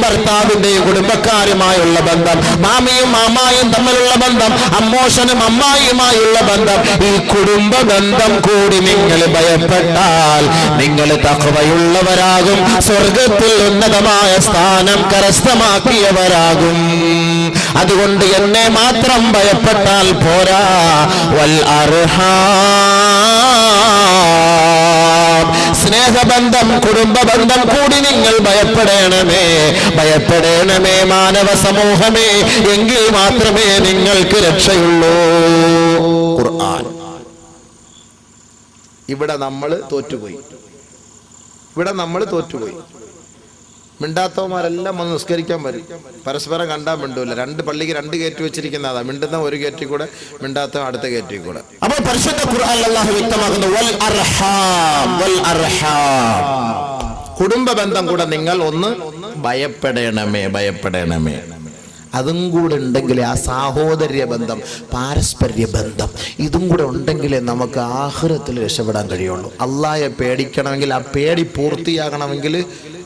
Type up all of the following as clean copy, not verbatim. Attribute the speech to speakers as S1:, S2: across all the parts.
S1: ഭർത്താവിന്റെയും കുടുംബക്കാരുമായുള്ള ബന്ധം, മാമിയും മാമായും തമ്മിലുള്ള ബന്ധം, അമ്മോശനും അമ്മായിയുമായുള്ള ബന്ധം, ഈ കുടുംബ ബന്ധം കൂടി നിങ്ങൾ ഭയപ്പെട്ടാൽ നിങ്ങൾ തഖ്വയുള്ളവരാകും, സ്വർഗത്തിൽ ഉന്നതമായ സ്ഥാനം കരസ്ഥമാക്കിയവരാകും. അതുകൊണ്ട് എന്നെ മാത്രം ഭയപ്പെട്ടാൽ പോരാ, വൽ അർഹാം, സ്നേഹബന്ധം കുടുംബബന്ധം കൂടി നിങ്ങൾ ഭയപ്പെടണമേ, ഭയപ്പെടണമേ മാനവ സമൂഹമേ, എങ്കിൽ മാത്രമേ നിങ്ങൾക്ക് രക്ഷയുള്ളൂ. ഖുർആൻ. ഇവിടെ നമ്മൾ തോറ്റുപോയി, മിണ്ടാത്തവന്മാരെല്ലാം വന്ന് നിസ്കരിക്കാൻ വരും, പരസ്പരം കണ്ടാൻ മിണ്ടൂല. രണ്ട് പള്ളിക്ക് രണ്ട് ഗേറ്റ് വെച്ചിരിക്കുന്ന അതാ, മിണ്ടുന്ന ഒരു ഗേറ്റിൽ കൂടെ, മിണ്ടാത്ത അടുത്ത ഗേറ്റിൽ കൂടെ. അപ്പോൾ പരിശുദ്ധ ഖുർആൻ അല്ലാഹു വ്യക്തമാക്കുന്നു, വൽ അർഹാം, വൽ അർഹാം, കുടുംബ ബന്ധം കൂടെ നിങ്ങൾ ഒന്ന് ഭയപ്പെടണമേ. അതും കൂടെ ഉണ്ടെങ്കിലേ, ആ സാഹോദര്യ ബന്ധം, പാരസ്പര്യ ബന്ധം, ഇതും കൂടെ ഉണ്ടെങ്കിലേ നമുക്ക് ആഖിറത്തിൽ രക്ഷപ്പെടാൻ കഴിയുള്ളൂ. അല്ലാഹയെ പേടിക്കണമെങ്കിൽ, ആ പേടി പൂർത്തിയാകണമെങ്കിൽ,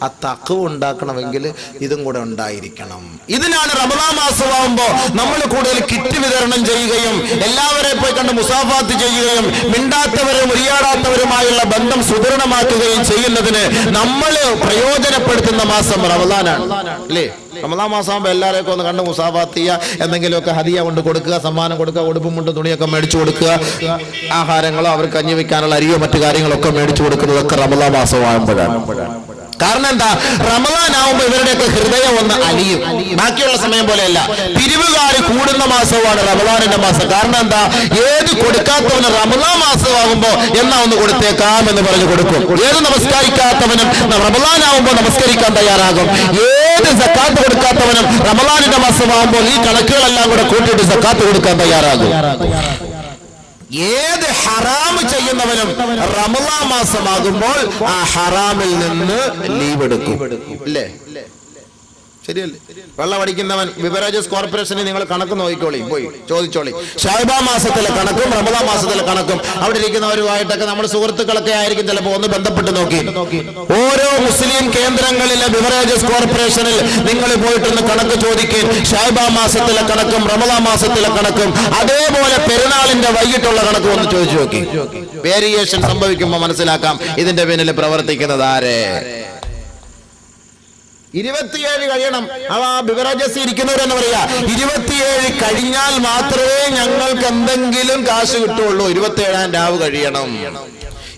S1: ആ തഖ്വ ഉണ്ടാക്കണമെങ്കിൽ ഇതും കൂടെ ഉണ്ടായിരിക്കണം. ഇതിനാണ് റമദാൻ മാസമാകുമ്പോൾ നമ്മൾ കൂടുതൽ കിറ്റ് വിതരണം ചെയ്യുകയും എല്ലാവരെ പോയി കണ്ട് മുസാഫാത്ത് ചെയ്യുകയും മിണ്ടാത്തവരും ഉരിയാടാത്തവരുമായുള്ള ബന്ധം സുദൃഢമാക്കുകയും ചെയ്യുന്നതിന് നമ്മൾ പ്രയോജനപ്പെടുത്തുന്ന മാസം റമദാനാണ്, അല്ലേ? റമദാൻ മാസമാകുമ്പോൾ എല്ലാവരെയൊക്കെ ഒന്ന് കണ്ട് മുസാഫാത്ത് ചെയ്യുക, എന്തെങ്കിലുമൊക്കെ ഹദിയ കൊണ്ട് കൊടുക്കുക, സമ്മാനം കൊടുക്കുക, ഉടുപ്പും മുണ്ടും തുണിയൊക്കെ മേടിച്ചു കൊടുക്കുക, ആഹാരങ്ങളോ അവർക്ക് കഞ്ഞി വെക്കാനുള്ള അരിയോ മറ്റു കാര്യങ്ങളൊക്കെ മേടിച്ചു കൊടുക്കുന്നതൊക്കെ റമദാൻ മാസമാകുമ്പോഴാണ്. കാരണം എന്താ? റമദാൻ ആവുമ്പോൾ ഇവരുടെയൊക്കെ ഹൃദയം ഒന്ന് അലിയും. ബാക്കിയുള്ള സമയം പോലെയല്ല, പിരിവുകാര് കൂടുന്ന മാസമാണ് റമദാനിന്റെ മാസം. കാരണം എന്താ? ഏത് കൊടുക്കാത്തവന് റമദാൻ മാസമാകുമ്പോ എന്നാ ഒന്ന് കൊടുത്തേക്കാം എന്ന് പറഞ്ഞു കൊടുക്കും. ഏത് നമസ്കരിക്കാത്തവനും റമദാൻ ആവുമ്പോൾ നമസ്കരിക്കാൻ തയ്യാറാകും. ഏത് സക്കാത്ത് കൊടുക്കാത്തവനും റമദാനിന്റെ മാസമാകുമ്പോൾ ഈ കണക്കുകളെല്ലാം കൂടെ കൂട്ടിയിട്ട് സക്കാത്ത് കൊടുക്കാൻ തയ്യാറാകും. ഏത് ഹറാമ് ചെയ്യുന്നവനും റമദാൻ മാസമാകുമ്പോൾ ആ ഹറാമിൽ നിന്ന് ലീവ് എടുക്കും, അല്ലേ? ശരിയല്ലേ? വെള്ളം അടിക്കുന്നവൻ ബിവറേജസ് കോർപ്പറേഷനിൽ നിങ്ങൾ കണക്ക് നോക്കിക്കോളി, പോയി ചോദിച്ചോളി. ഷഅബാൻ മാസത്തിലെ കണക്കും റമദാൻ മാസത്തിലെ കണക്കും അവിടെ ഇരിക്കുന്നവരുമായിട്ടൊക്കെ നമ്മുടെ സുഹൃത്തുക്കളൊക്കെ ആയിരിക്കും ചിലപ്പോൾ ഒന്ന് ബന്ധപ്പെട്ട് നോക്കി. ഓരോ മുസ്ലിം കേന്ദ്രങ്ങളിലെ ബിവറേജസ് കോർപ്പറേഷനിൽ നിങ്ങൾ പോയിട്ടൊന്ന് കണക്ക് ചോദിക്കും. ഷഅബാൻ മാസത്തിലെ കണക്കും റമദാൻ മാസത്തിലെ കണക്കും അതേപോലെ പെരുന്നാളിന്റെ വൈകിട്ടുള്ള കണക്കും ഒന്ന് ചോദിച്ചു നോക്കി. വേരിയേഷൻ സംഭവിക്കുമ്പോൾ മനസ്സിലാക്കാം ഇതിന്റെ പിന്നിൽ പ്രവർത്തിക്കുന്നത് ആരെ. 27 കഴിയണം. അവ ബിവറേജസ് ഇരിക്കുന്നവരെന്ന് പറയാ, 27 കഴിഞ്ഞാൽ മാത്രമേ ഞങ്ങൾക്ക് എന്തെങ്കിലും കാശ് കിട്ടുള്ളൂ. 27-ാം രാവ് കഴിയണം.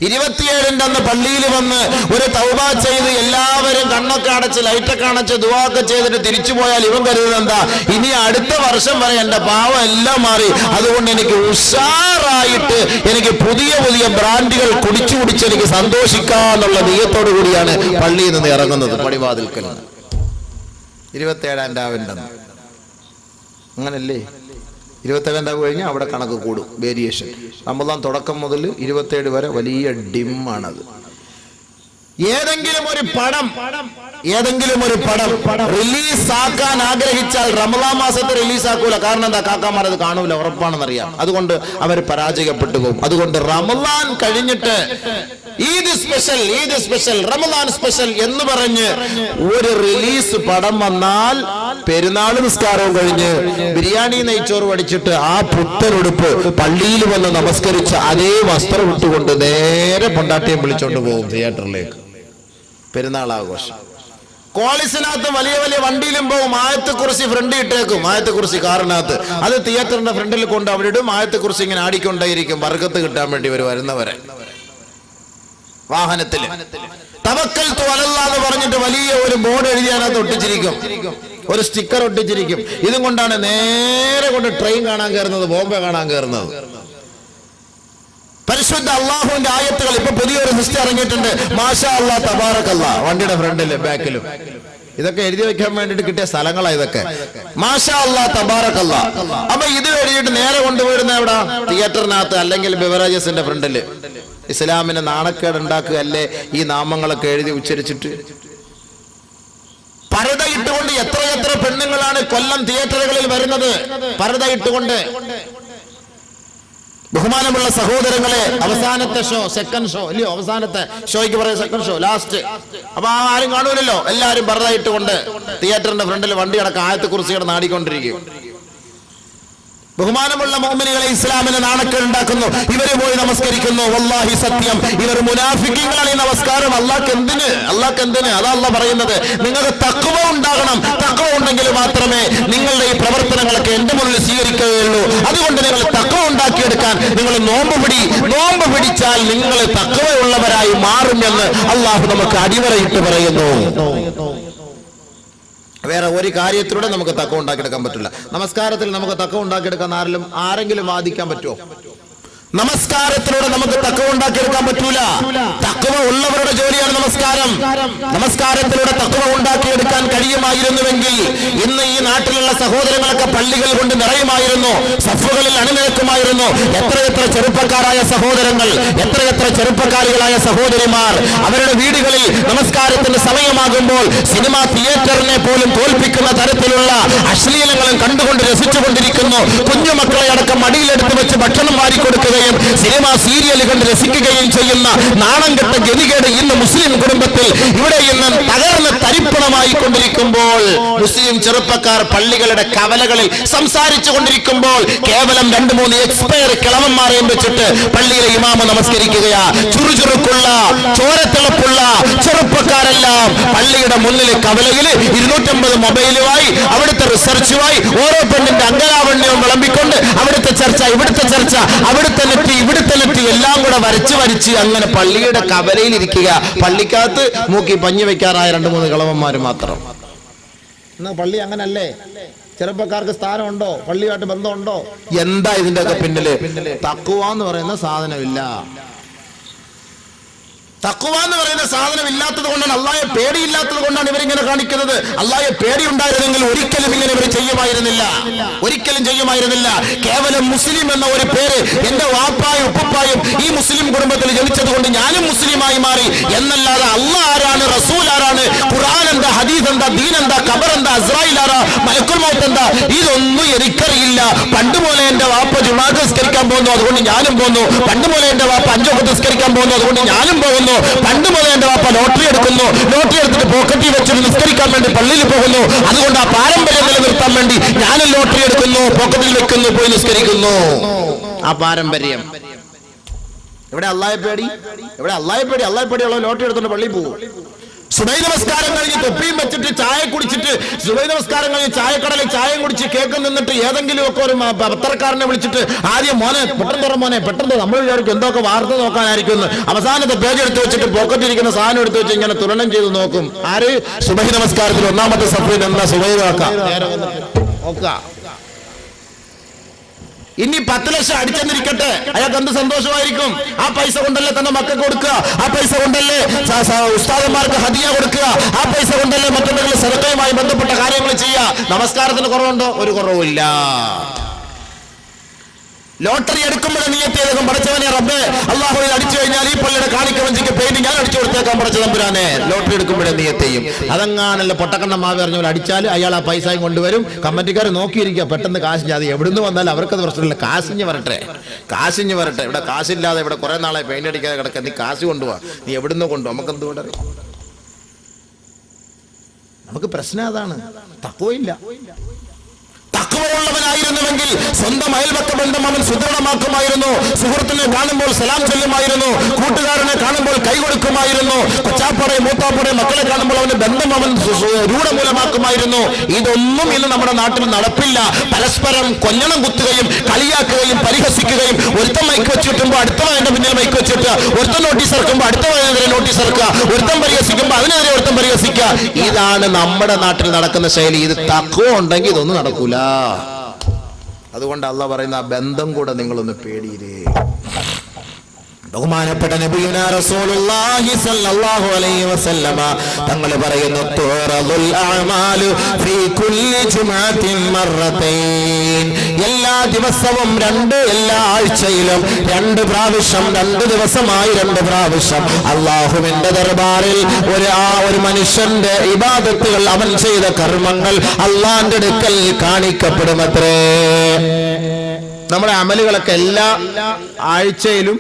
S1: 27-ന്റെ അന്ന് പള്ളിയിൽ വന്ന് ഒരു തൗബ ചെയ്ത് എല്ലാവരും കണ്ണൊക്കെ അടച്ച് ലൈറ്റൊക്കെ അടച്ച് ദുആക്കെ ചെയ്തിട്ട് തിരിച്ചു പോയാൽ ഇവൻ കരുതുന്നത് എന്താ? ഇനി അടുത്ത വർഷം വരെ എന്റെ പാവം എല്ലാം മാറി, അതുകൊണ്ട് എനിക്ക് ഉഷാറായിട്ട് എനിക്ക് പുതിയ പുതിയ ബ്രാൻഡുകൾ കുടിച്ചു എനിക്ക് സന്തോഷിക്കാന്നുള്ള നിയത്തോടു കൂടിയാണ് പള്ളിയിൽ നിന്ന് ഇറങ്ങുന്നത്. പടിവാതിൽക്കൽ 27-ാം രാവിന്റെ അന്ന് അങ്ങനല്ലേ? 27-ാം രാവ് കഴിഞ്ഞാൽ അവിടെ കണക്ക് കൂടും, വേരിയേഷൻ. റമദാൻ തുടക്കം മുതൽ 27 വരെ വലിയ ഡിമ്മാണത്. ഏതെങ്കിലും ഒരു പടം റിലീസാക്കാൻ ആഗ്രഹിച്ചാൽ റമദാൻ മാസത്തെ റിലീസാക്കൂല. കാരണം എന്താ? കാക്കാമാർ അത് കാണൂല, ഉറപ്പാണെന്നറിയാം. അതുകൊണ്ട് അവർ പരാജയപ്പെട്ടു പോകും. അതുകൊണ്ട് റമദാൻ കഴിഞ്ഞിട്ട് ഈദ് സ്പെഷ്യൽ റമദാൻ സ്പെഷ്യൽ എന്ന് പറഞ്ഞ് ഒരു റിലീസ് പടം വന്നാൽ പെരുന്നാൾ നിസ്കാരവും കഴിഞ്ഞ് ബിരിയാണി നെയ്ച്ചോറ് പഠിച്ചിട്ട് ആ പുത്തനുടുപ്പ് പള്ളിയിൽ വന്ന് നമസ്കരിച്ച് അതേ വസ്ത്രം ഇട്ടുകൊണ്ട് നേരെ പൊണ്ടാട്ടിയെ വിളിച്ചോണ്ട് പോകും തിയേറ്ററിലേക്ക്. പെരുന്നാൾ ആഘോഷം. കോളേജിനകത്ത് വലിയ വലിയ വണ്ടിയിലും പോകും. ആയത്തെക്കുറിച്ച് ഫ്രണ്ട് ഇട്ടേക്കും, ആയത്തെക്കുറിച്ച് കാറിനകത്ത്. അത് തിയേറ്ററിന്റെ ഫ്രണ്ടിൽ കൊണ്ട് അവിടെ ഇടും. ആയത്തെക്കുറിച്ച് ഇങ്ങനെ ആടിക്കൊണ്ടേയിരിക്കും, ബർക്കത്ത് കിട്ടാൻ വേണ്ടി വരുന്നവരെ. വാഹനത്തിൽ തവക്കൽതു അലല്ലാഹ് എന്ന് പറഞ്ഞിട്ട് വലിയ ഒരു ബോർഡ് എഴുതിയാനകത്ത് ഒട്ടിച്ചിരിക്കും, ഒരു സ്റ്റിക്കർ ഒട്ടിച്ചിരിക്കും. ഇതും കൊണ്ടാണ് നേരെ കൊണ്ട് ട്രെയിൻ കാണാൻ കയറുന്നത്, ബോംബെ കാണാൻ കയറുന്നത്. പരിശുദ്ധ അള്ളാഹുവിന്റെ ആയത്തുകൾ ഇപ്പൊ പുതിയൊരു സിസ്റ്റം ഇറങ്ങിയിട്ടുണ്ട്. മാഷാ അല്ലാഹ് തബാറക്കല്ലാഹ്, വണ്ടിയുടെ ഫ്രണ്ടിലും ബാക്കിലും. ഇതൊക്കെ എഴുതി വെക്കാൻ വേണ്ടിട്ട് കിട്ടിയ സ്ഥലങ്ങളാണ് ഇതൊക്കെ. മാഷാ അല്ലാഹ് തബാറക്കല്ലാഹ്. അപ്പൊ ഇത് എഴുതിയിട്ട് നേരെ കൊണ്ടുപോയിരുന്ന എവിടെ? തിയേറ്ററിനകത്ത് അല്ലെങ്കിൽ ബിവറേജസിന്റെ ഫ്രണ്ടില്. ഇസ്ലാമിന് നാണക്കേട് ഉണ്ടാക്കുകയല്ലേ ഈ നാമങ്ങളൊക്കെ എഴുതി ഉച്ചരിച്ചിട്ട്? പരദ ഇട്ടുകൊണ്ട് എത്ര പെണ്ണുങ്ങളാണ് കൊല്ലം തിയേറ്ററുകളിൽ വരുന്നത്, പരദ ഇട്ടുകൊണ്ട്. ബഹുമാനമുള്ള സഹോദരങ്ങളെ, അവസാനത്തെ ഷോ, സെക്കൻഡ് ഷോ അല്ലയോ, അവസാനത്തെ ഷോയ്ക്ക് പറയുക സെക്കൻഡ് ഷോ, ലാസ്റ്റ്. അപ്പൊ ആരും കാണൂലല്ലോ, എല്ലാരും ബർദായിട്ടുകൊണ്ട് തിയേറ്ററിന്റെ ഫ്രണ്ടിൽ വണ്ടി അടക്കം ആയത്തെക്കുറിച്ച് നാടിക്കൊണ്ടിരിക്കും. ബഹുമാനമുള്ള മുഅ്മിനീങ്ങളെ, ഇസ്ലാമിന് നാണക്കേട് ഉണ്ടാക്കുന്നു. ഇവര് പോയി നമസ്കരിക്കുന്നു. വല്ലാഹി സത്യം, ഇവർ മുനാഫിക്കീങ്ങളാണ്. ഈ നമസ്കാരം അല്ലാഹ് എന്തിന്? അതാ അല്ലാഹ് പറയുന്നത്. നിങ്ങൾക്ക് തഖ്വ ഉണ്ടാകണം. തഖ്വ ഉണ്ടെങ്കിൽ മാത്രമേ നിങ്ങളുടെ ഈ പ്രവർത്തനങ്ങളൊക്കെ എന്റെ മുന്നിൽ സ്വീകരിക്കുകയുള്ളൂ. അതുകൊണ്ട് നിങ്ങൾ തഖ്വ ഉണ്ടാക്കിയെടുക്കാൻ നിങ്ങൾ നോമ്പ് പിടിച്ചാൽ നിങ്ങൾ തഖ്വയുള്ളവരായി മാറുമെന്ന് അല്ലാഹു നമുക്ക് അടിവരയിട്ട് പറയുന്നു. വേറെ ഒരു കാര്യത്തിലൂടെ നമുക്ക് തഖ്വ ഉണ്ടാക്കിയെടുക്കാൻ പറ്റില്ല. നമസ്കാരത്തിൽ നമുക്ക് തഖ്വ ഉണ്ടാക്കിയെടുക്കാൻ ആരെങ്കിലും വാദിക്കാൻ പറ്റുമോ? നമസ്കാരത്തിലൂടെ നമുക്ക് തഖ്വ ഉണ്ടാക്കിയെടുക്കാൻ പറ്റൂല. തഖ്വ ഉള്ളവരുടെ ജോലിയാണ് നമസ്കാരം. നമസ്കാരത്തിലൂടെ തഖ്വ ഉണ്ടാക്കിയെടുക്കാൻ കഴിയുമായിരുന്നുവെങ്കിൽ ഇന്ന് ഈ നാട്ടിലുള്ള സഹോദരങ്ങളൊക്കെ പള്ളികൾ കൊണ്ട് നിറയുമായിരുന്നു, സഫുകളിൽ അണിനിരക്കുമായിരുന്നു. എത്രയെത്ര ചെറുപ്പക്കാരായ സഹോദരങ്ങൾ, എത്രയെത്ര ചെറുപ്പക്കാരികളായ സഹോദരിമാർ അവരുടെ വീടുകളിൽ നമസ്കാരത്തിന്റെ സമയമാകുമ്പോൾ സിനിമാ തിയേറ്ററിനെ പോലും തോൽപ്പിക്കുന്ന തരത്തിലുള്ള അശ്ലീലങ്ങളും കണ്ടുകൊണ്ട് രസിച്ചുകൊണ്ടിരിക്കുന്നു. കുഞ്ഞുമക്കളെ അടക്കം മടിയിലെടുത്ത് വെച്ച് ഭക്ഷണം വാരിക്കൊടുക്കുക, സിനിമാ സീരിയൽ കണ്ട് രസിക്കുകയും ചെയ്യുന്ന നാണം കെട്ട ഗതികേട് ഇന്ന് മുസ്ലിം കുടുംബത്തിൽ ഇവിടെ ഇന്ന് തകർന്ന് തരിപ്പണമായി കൊണ്ടിരിക്കുമ്പോൾ, മുസ്ലിം ചെറുപ്പക്കാർ പള്ളികളുടെ കവലകളിൽ സംസാരിച്ചു കൊണ്ടിരിക്കുമ്പോൾ കേവലം 2-3 എക്സ്പയർ കിളവന്മാരെയും വെച്ചിട്ട് പള്ളിയിലെ ഇമാമ നമസ്കരിക്കുകയാ. ചുറുചുറുക്കുള്ള ചോരത്തിളപ്പുള്ള ചെറുപ്പക്കാരെല്ലാം പള്ളിയുടെ മുന്നിൽ കവലയിൽ 250 മൊബൈലുമായി അവിടുത്തെ റിസർച്ചുമായി ഓരോ പെണ്ണിന്റെ അംഗലാവണ്യവും വിളമ്പിക്കൊണ്ട് അവിടുത്തെ ചർച്ച, ഇവിടുത്തെ ചർച്ച, അവിടുത്തെ ഇവിടുത്തെ നെറ്റ് എല്ലാം കൂടെ വരച്ച് അങ്ങനെ പള്ളിയുടെ കവലയിൽ ഇരിക്കുക. പള്ളിക്കകത്ത് മൂക്കി പഞ്ഞി വെക്കാറായ 2-3 കിളവന്മാര് മാത്രം. എന്നാ പള്ളി അങ്ങനല്ലേ? ചെറുപ്പക്കാർക്ക് സ്ഥാനമുണ്ടോ? പള്ളിയുമായിട്ട് ബന്ധമുണ്ടോ? എന്താ ഇതിന്റെ ഒക്കെ പിന്നില്? തഖ്വ എന്ന് പറയുന്ന സാധനമില്ല. തഖ്വ എന്ന് പറയുന്ന സാധനം ഇല്ലാത്തത് കൊണ്ടാണ്, അല്ലാഹയെ പേടിയില്ലാത്തത് കൊണ്ടാണ് ഇവരിങ്ങനെ കാണിക്കുന്നത്. അല്ലാഹയെ പേടി ഉണ്ടായിരുന്നെങ്കിൽ ഒരിക്കലും ഇങ്ങനെ ഇവർ ചെയ്യുമായിരുന്നില്ല. കേവലം മുസ്ലിം എന്ന ഒരു പേര് എന്റെ വാപ്പായും ഉപ്പപ്പായും ഈ മുസ്ലിം കുടുംബത്തിൽ ജനിച്ചത് കൊണ്ട് ഞാനും മുസ്ലിമായി മാറി എന്നല്ലാതെ അല്ലാഹ് ആരാണ്, റസൂൽ ആരാണ്, ഖുർആൻ എന്താ, ഹദീസ് എന്താ, ദീൻ എന്താ, ഖബർ എന്താ, ഇസ്രായേൽ ആരാ, മലക്കുൽ മൗത്ത് എന്താ, ഇതൊന്നും എനിക്കറിയില്ല. പണ്ടുപോലെ എന്റെ വാപ്പ ജുമാഅത്ത് നിസ്കരിക്കാൻ പോകുന്നു, അതുകൊണ്ട് ഞാനും പോകുന്നു. പണ്ടുപോലെ എന്റെ വാപ്പ 5 വഖ്ത് നിസ്കരിക്കാൻ പോകുന്നു, അതുകൊണ്ട് ഞാനും പോകുന്നു. പണ്ട് മുതൽ എന്റെ വാപ്പ ലോട്ടറി എടുത്തിട്ട് പോക്കറ്റിൽ വെച്ചിട്ട് നിസ്കരിക്കാൻ വേണ്ടി പള്ളിയിൽ പോകുന്നു. അതുകൊണ്ട് ആ പാരമ്പര്യം നിലനിർത്താൻ വേണ്ടി ഞാനും ലോട്ടറി എടുക്കുന്നു, പോക്കറ്റിൽ വെക്കുന്നു, പോയി നിസ്കരിക്കുന്നു. ആ പാരമ്പര്യം ഇവിടെ അല്ലാഹയെ പേടിയുള്ള ലോട്ടറി എടുത്തോണ്ട് പള്ളിയിൽ പോകും. സുബൈ നമസ്കാരം കഴിഞ്ഞ് തൊപ്പിയും വെച്ചിട്ട് ചായ കുടിച്ചിട്ട്, സുബൈ നമസ്കാരം കഴിഞ്ഞ് ചായക്കടലിൽ ചായയും കുടിച്ച് കേക്ക് നിന്നിട്ട് ഏതെങ്കിലും ഒക്കെ ഒരു പത്രക്കാരനെ വിളിച്ചിട്ട് ആദ്യം മോനെ പെട്ടെന്ന് നമ്മൾ വിചാരിക്കും എന്തൊക്കെ വാർത്ത നോക്കാനായിരിക്കും. അവസാനത്തെ പേജ് എടുത്ത് വെച്ചിട്ട് പോക്കറ്റിരിക്കുന്ന സാധനം എടുത്ത് വെച്ച് ഇങ്ങനെ തുലനം ചെയ്ത് നോക്കും. ആര്? സുബൈ നമസ്കാരത്തിൽ 1-ാമത്തെ സഫയിൽ എന്താ സുബൈ നോക്കാം. ഇനി 10 ലക്ഷം അടിച്ചെന്നിരിക്കട്ടെ, അയാൾക്ക് എന്ത് സന്തോഷമായിരിക്കും. ആ പൈസ കൊണ്ടല്ലേ തന്നെ മക്കൾക്ക് കൊടുക്കുക, ആ പൈസ കൊണ്ടല്ലേ ഉസ്താദന്മാർക്ക് ഹദിയ കൊടുക്കുക, ആ പൈസ കൊണ്ടല്ലേ മറ്റെന്തെങ്കിലും സദഖയുമായി ബന്ധപ്പെട്ട കാര്യങ്ങൾ ചെയ്യുക. നമസ്കാരത്തിന് കുറവുണ്ടോ? ഒരു കുറവുമില്ല. ലോട്ടറി എടുക്കുമ്പോഴേ നിയത്ത് ചെയ്തേക്കും, പഠിച്ചവനെ റബ്ബേ അല്ലാഹുവിൽ അടിച്ചു കഴിഞ്ഞാൽ ഈ പള്ളിയുടെ കാണിക്ക വഞ്ചിക്ക് പെയിന്റ് ഞാൻ അടിച്ചു കൊടുത്തേക്കാൻ പഠിച്ച തമ്പുരാനെ. ലോട്ടറി എടുക്കുമ്പോഴേ നിയത്ത് ചെയ്യും. അതങ്ങാനല്ല പൊട്ടക്കണ്ണ മാവ് അറിഞ്ഞ പോലെ അടിച്ചാൽ അയാൾ ആ പൈസയും കൊണ്ടുവരും. കമ്മിറ്റിക്കാർ നോക്കിയിരിക്കുക, പെട്ടെന്ന് കാശ് അത് എവിടുന്ന് വന്നാലും അവർക്കത് പ്രശ്നമില്ല. കാശിഞ്ഞ് വരട്ടെ. ഇവിടെ കാശില്ലാതെ ഇവിടെ കുറെ നാളെ പെയിന്റ് അടിക്കാതെ കിടക്കാൻ, നീ കാശ് കൊണ്ടുപോവാ, നീ എവിടുന്ന് കൊണ്ടുപോകും, നമുക്ക് എന്തുകൊണ്ട്? നമുക്ക് പ്രശ്നം അതാണ്. തഖ്വയില്ല. തഖ്വയുള്ളവനായിരുന്നുവെങ്കിൽ സ്വന്തം അയൽപക്ക ബന്ധം അവൻ സുദൃഢമാക്കുമായിരുന്നു. സുഹൃത്തിനെ കാണുമ്പോൾ സലാം ചൊല്ലുമായിരുന്നു, കൂട്ടുകാരനെ കാണുമ്പോൾ കൈ കൊടുക്കുമായിരുന്നു, കൊച്ചാപ്പടെ മൂത്താപ്പടെ മക്കളെ കാണുമ്പോൾ അവന്റെ ബന്ധം അവൻ രൂഢമൂലമാക്കുമായിരുന്നു. ഇതൊന്നും ഇന്ന് നമ്മുടെ നാട്ടിൽ നടപ്പില്ല. പരസ്പരം കൊഞ്ഞണം കുത്തുകയും കളിയാക്കുകയും പരിഹസിക്കുകയും, ഒരുത്തൻ മൈക്ക് വെച്ചിട്ടുമ്പോൾ അടുത്തവന്റെ പിന്നിൽ മൈക്ക് വെച്ചിട്ട്, ഒരുത്തൻ നോട്ടീസ് ഇറക്കുമ്പോൾ അടുത്തവനെതിരെ നോട്ടീസ് ഇറക്കുക, ഒരുത്തൻ പരിഹസിക്കുമ്പോൾ അതിനെതിരെ ഒരുത്തൻ പരിഹസിക്കുക. ഇതാണ് നമ്മുടെ നാട്ടിൽ നടക്കുന്ന ശൈലി. ഇത് തഖ്വ ഉണ്ടെങ്കിൽ ഇതൊന്നും നടക്കൂല. അതുകൊണ്ട് അല്ലാഹ് പറയുന്ന ആ ബന്ധം കൂടെ നിങ്ങളൊന്ന് പേടിയില്ലേ. ബഹുമാനപ്പെട്ട നബിയുനാ റസൂലുള്ളാഹി സ്വല്ലല്ലാഹു അലൈഹി വസല്ലമ തങ്ങൾ പറയുന്നു, തുറദുൽ അഅമാലു ഫീ കുല്ലി ജുമഅത്തിൻ മറത്തൈൻ. എല്ലാ ദിവസവും എല്ലാ ആഴ്ചയിലും 2 പ്രാവശ്യം, 2 ദിവസമായി 2 പ്രാവശ്യം അല്ലാഹുവിന്റെ ദർബാറിൽ ഒരു മനുഷ്യന്റെ ഇബാദത്തുകൾ, അവൻ ചെയ്ത കർമ്മങ്ങൾ അല്ലാഹുവിന്റെ അടുക്കൽ കാണിക്കപ്പെടുമത്രേ. നമ്മുടെ അമലുകളൊക്കെ എല്ലാ ആഴ്ചയിലും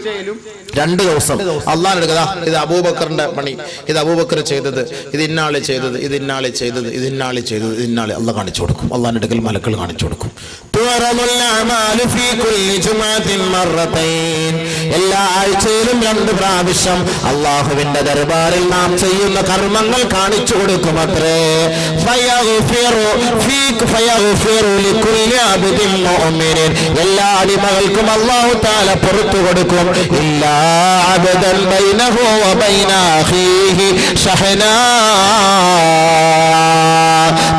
S1: 2 ദിവസം അള്ളാഹ് എടുക്കുക. ഇത് അബൂബക്കറിന്റെ പണി, ഇത് അബൂബക്കർ ചെയ്തത്, ഇത് ഇന്നാളെ ചെയ്തത്, ഇത് ഇന്നാളെ ചെയ്തത്, ഇത് ഇന്നാളെ ചെയ്തത്, ഇത് ഇന്നാളെ അള്ളാഹ് കാണിച്ചു കൊടുക്കും. അള്ളാഹിന്റെ അടുക്കൽ മലക്കൾ കാണിച്ചു കൊടുക്കും. എല്ലാ ആഴ്ചയിലും 2 പ്രാവശ്യം അള്ളാഹുവിന്റെ ദർബാറിൽ നാം ചെയ്യുന്ന കർമ്മങ്ങൾ കാണിച്ചു കൊടുക്കും അത്രേ. എല്ലാ അടിമകൾക്കും അല്ലാഹു തആല പുറത്തു കൊടുക്കും. ഇല്ലാ അബദൻ ബൈനഹു വബൈന അഖീഹി ശഹനാ.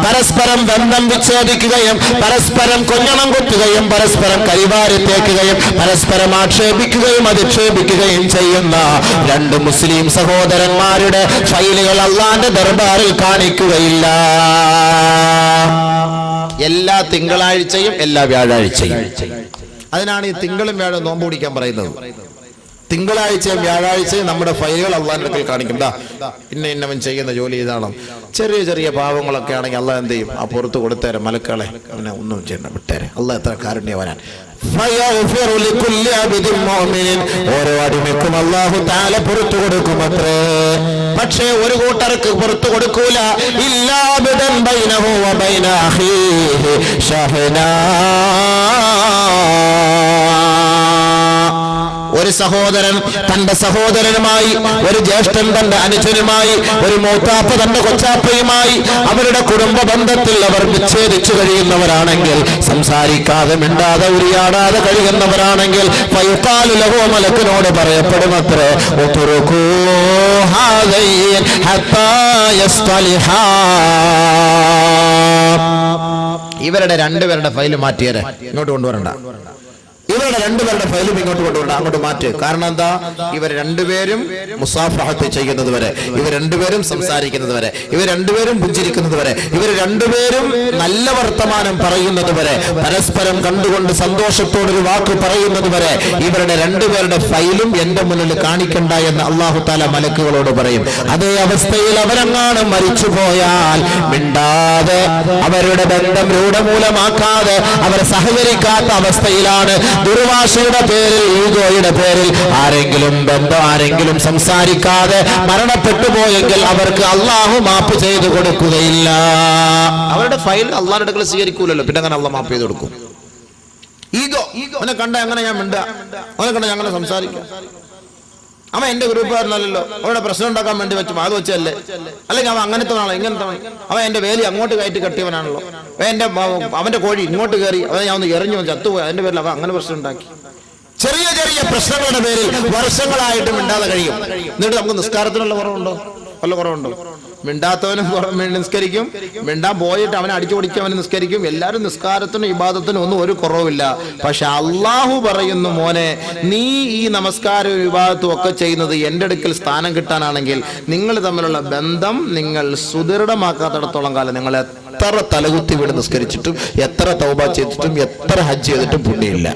S1: പരസ്പരം ബന്ധം വിച്ഛേദിക്കുകയും പരസ്പരം കൊഞ്ഞണം കുത്തുകയും പരസ്പരം കരിവാരി തേക്കുകയും പരസ്പരം ആക്ഷേപിക്കുകയും അധിക്ഷേപിക്കുകയും ചെയ്യുന്ന 2 മുസ്ലിം സഹോദരന്മാരുടെ ഫൈലുകൾ അള്ളാന്റെ ദർബാറിൽ കാണിക്കുകയില്ല. എല്ലാ തിങ്കളാഴ്ചയും എല്ലാ വ്യാഴാഴ്ചയും. അതിനാണ് ഈ തിങ്കളും വ്യാഴം നോമ്പ് പിടിക്കാൻ പറയുന്നത്. തിങ്കളാഴ്ചയും വ്യാഴാഴ്ചയും നമ്മുടെ ഫയലുകൾ അള്ളാഹിന്റെ അടുക്കൽ കാണിക്കും. ഇന്നവൻ ചെയ്യുന്ന ജോലി ഇതാണ്. ചെറിയ ചെറിയ പാവങ്ങളൊക്കെ ആണെങ്കിൽ അള്ളാഹ് എന്ത് ചെയ്യും? ആ പുറത്ത് കൊടുത്തേരെ മലക്കളെ, അവനെ ഒന്നും ചെയ്യണ്ട, വിട്ടേരെ. അള്ളാഹ് എത്ര കാരുണ്യവാനാണ്. ഓരോ അടിമയ്ക്കും അല്ലാഹു തആല പുറത്തു കൊടുക്കുമത്രേ. പക്ഷേ ഒരു കൂട്ടർക്ക് പുറത്തു കൊടുക്കൂല. ഇല്ലാ ബിദൻ ബൈനഹു വബൈന അഖീഹി ശഹനാ. ഒരു സഹോദരൻ തന്റെ സഹോദരനുമായി, ഒരു ജ്യേഷ്ഠൻ തന്റെ അനുജനുമായി, ഒരു മൂത്താപ്പ തന്റെ കൊച്ചാപ്പയുമായി അവരുടെ കുടുംബ ബന്ധത്തിൽ അവർ വിച്ഛേദിച്ചു കഴിയുന്നവരാണെങ്കിൽ, സംസാരിക്കാതെ മിണ്ടാതെ ഉരിയാടാതെ കഴിയുന്നവരാണെങ്കിൽ, ഫയുഖാലു ലഹു, മലക്കിനോട് പറയപ്പെടുമത്രേ, ഉത്റുകൂ ഹാദൈൻ ഹത്താ യസ്തലിഹാ. ഇവരുടെ 2 പേരുടെ ഫയൽ മാറ്റിയേരെ, ഇങ്ങോട്ട് കൊണ്ടുവരണ്ട. ഇവരുടെ 2 പേരുടെ ഫയലും ഇങ്ങോട്ട് കൊണ്ടുകൊണ്ട് അങ്ങോട്ട് മാറ്റ്. കാരണം എന്താ? ഇവർ 2 പേരും മുസാഫഹത്ത് ചെയ്യുന്നത് വരെ, ഇവർ 2 പേരും സംസാരിക്കുന്നത് വരെ, ഇവർ 2 പേരും പുഞ്ചിരിക്കുന്നത് വരെ, ഇവർ 2 പേരും നല്ല വർത്തമാനം പറയുന്നത് വരെ, പരസ്പരം കണ്ടുകൊണ്ട് സന്തോഷത്തോടൊരു വാക്ക് പറയുന്നത് വരെ ഇവരുടെ 2 പേരുടെ ഫയലും എന്റെ മുന്നിൽ കാണിക്കണ്ട എന്ന് അല്ലാഹു തആല മലക്കുകളോട് പറയും. അതേ അവസ്ഥയിൽ അവരെങ്ങാനും മരിച്ചുപോയാൽ മിണ്ടാതെ അവരുടെ ബന്ധം രൂഢമൂലമാക്കാതെ അവർ സഹകരിക്കാത്ത അവസ്ഥയിലാണ്, ദുർവാശയുടെ പേരിൽ, ഈഗോയുടെ പേരിൽ ആരെങ്കിലും സംസാരിക്കാതെ മരണപ്പെട്ടു പോയെങ്കിൽ അവർക്ക് അള്ളാഹു മാപ്പ് ചെയ്തു കൊടുക്കുകയില്ല. അവരുടെ ഫയൽ അള്ളാഹുടെ അടുക്കൽ സ്വീകരിക്കൂലല്ലോ, പിന്നെ അങ്ങനെ അള്ളാഹ് മാപ്പ് ചെയ്ത് കൊടുക്കും. ഈഗോ, അവനെ കണ്ട അങ്ങനെ ഞാൻ മിണ്ട, അവനെ കണ്ട ഞങ്ങനെ സംസാരിക്കാം, അവൻ എന്റെ ഗ്രൂപ്പുകാരനല്ലോ, അവരുടെ പ്രശ്നം ഉണ്ടാക്കാൻ വേണ്ടി വെച്ചു അത് വെച്ചല്ലേ, അല്ലെങ്കിൽ അവൻ അങ്ങനത്തെ ആണോ ഇങ്ങനത്തെ, അവൻ എന്റെ വേലി അങ്ങോട്ട് കയറ്റി കെട്ടിയവനാണല്ലോ, അവന്റെ കോഴി ഇങ്ങോട്ട് കയറി, അവനെ ഞാൻ ഒന്ന് എറിഞ്ഞു ചത്തുപോയി, അതിന്റെ പേരിൽ അവൻ അങ്ങനെ പ്രശ്നം ഉണ്ടാക്കി. ചെറിയ ചെറിയ പ്രശ്നങ്ങളുടെ പേരിൽ വർഷങ്ങളായിട്ട് മിണ്ടാതെ കഴിയും. എന്നിട്ട് നമുക്ക് നിസ്കാരത്തിനുള്ള കുറവുണ്ടോ? വല്ല കുറവുണ്ടോ? മിണ്ടാത്തവനും നിസ്കരിക്കും, മിണ്ടാൻ പോയിട്ട് അവനെ അടിച്ചു പൊടിക്കും, അവന് നിസ്കരിക്കും. എല്ലാവരും നിസ്കാരത്തിനും ഇബാദത്തിനും ഒന്നും ഒരു കുറവില്ല. പക്ഷെ അള്ളാഹു പറയുന്നു, മോനെ നീ ഈ നമസ്കാരവും ഇബാദത്തും ഒക്കെ ചെയ്യുന്നത് എൻ്റെ അടുക്കൽ സ്ഥാനം കിട്ടാനാണെങ്കിൽ നിങ്ങൾ തമ്മിലുള്ള ബന്ധം നിങ്ങൾ സുദൃഢമാക്കാത്തിടത്തോളം കാലം നിങ്ങൾ എത്ര തലകുത്തി വീട് നിസ്കരിച്ചിട്ടും എത്ര തൗബ ചെയ്തിട്ടും എത്ര ഹജ്ജ് ചെയ്തിട്ടും പുണ്യമില്ല.